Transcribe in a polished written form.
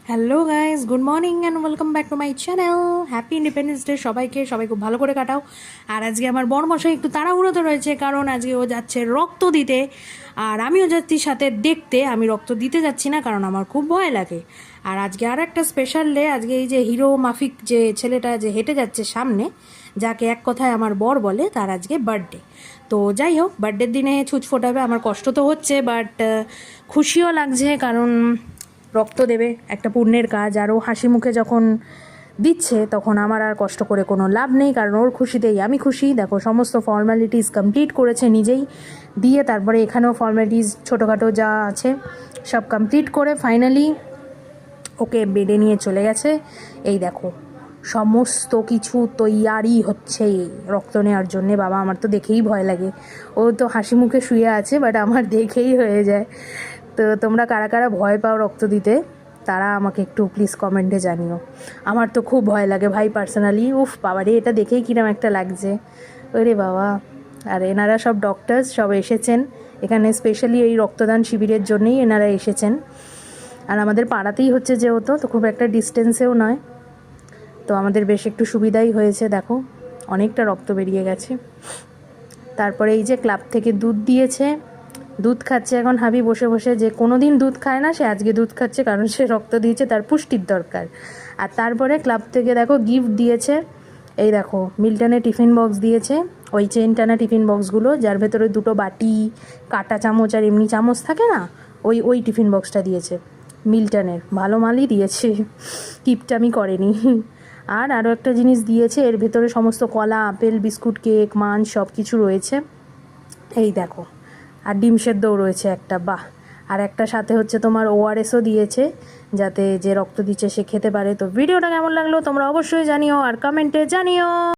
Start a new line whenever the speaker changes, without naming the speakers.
Hello guys, good morning and welcome back to my channel. Happy independence day সবাইকে। সবাই খুব ভালো করে কাটাও। আর আজকে আমার বড়মশাই একটু তাড়াহুড়োতে রয়েছে, কারণ আজকে ও যাচ্ছে রক্ত দিতে, আর আমিও যাচ্ছি সাথে দেখতে। আমি রক্ত দিতে যাচ্ছি না, কারণ আমার খুব ভয় লাগে। আর আজকে আর একটা স্পেশাল ডে। আজকে এই যে হিরো মাফিক যে ছেলেটা যে হেঁটে যাচ্ছে সামনে, যাকে এক কথায় আমার বর বলে, তার আজকে বার্থডে। তো যাই হোক, বার্থডের দিনে ছুঁচ ফোটাবে। আমার কষ্ট তো হচ্ছে, বাট খুশিও লাগছে, কারণ রক্ত দেবে, একটা পুণ্যের কাজ। আর ও হাসি মুখে যখন দিচ্ছে, তখন আমার আর কষ্ট করে কোনো লাভ নেই, কারণ ওর খুশিতেই আমি খুশি। দেখো, সমস্ত ফর্মালিটিস কমপ্লিট করেছে নিজেই দিয়ে, তারপরে এখানেও ফর্মালিটিস ছোটোখাটো যা আছে সব কমপ্লিট করে ফাইনালি ওকে বেডে নিয়ে চলে গেছে। এই দেখো, সমস্ত কিছু তৈয়ারি হচ্ছে রক্ত নেওয়ার জন্যে। বাবা, আমার তো দেখেই ভয় লাগে। ও তো হাসি মুখে শুয়ে আছে, বাট আমার দেখেই হয়ে যায়। তো তোমরা কারা কারা ভয় পাও রক্ত দিতে, তারা আমাকে একটু প্লিজ কমেন্টে জানিও। আমার তো খুব ভয় লাগে ভাই, পার্সোনালি। উফ বাবারে, এটা দেখেই কিরম একটা লাগছে, ওরে বাবা। আর এনারা সব ডক্টরস সব এসেছেন এখানে স্পেশালি এই রক্তদান শিবিরের জন্যেই এনারা এসেছেন। আর আমাদের পাড়াতেই হচ্ছে যেহেতু, তো খুব একটা ডিস্টেন্সেও নয়, তো আমাদের বেশ একটু সুবিধাই হয়েছে। দেখো, অনেকটা রক্ত বেরিয়ে গেছে। তারপরে এই যে ক্লাব থেকে দুধ দিয়েছে, দুধ খাচ্ছে এখন হাবি বসে বসে। যে কোনো দিন দুধ খায় না, সে আজকে দুধ খাচ্ছে, কারণ সে রক্ত দিয়েছে, তার পুষ্টির দরকার। আর তারপরে ক্লাব থেকে দেখো গিফট দিয়েছে। এই দেখো, মিল্টনের টিফিন বক্স দিয়েছে, ওই চেন টানা টিফিন বক্সগুলো, যার ভেতরে দুটো বাটি, কাঁটা চামচ আর এমনি চামচ থাকে না, ওই ওই টিফিন বক্সটা দিয়েছে। মিল্টনের ভালো মালই দিয়েছে, কিপটামি করেনি। আর আরও একটা জিনিস দিয়েছে, এর ভেতরে সমস্ত কলা, আপেল, বিস্কুট, কেক, মাঞ্চ সব কিছু রয়েছে। এই দেখো, আর ডিম সেদ্ধও রয়েছে একটা, বাহ। আর একটা সাথে হচ্ছে তোমার ওআরএসও দিয়েছে, যাতে যে রক্ত দিচ্ছে সে খেতে পারে। তো ভিডিওটা কেমন লাগলো তোমরা অবশ্যই জানিও, আর কমেন্টে জানিও।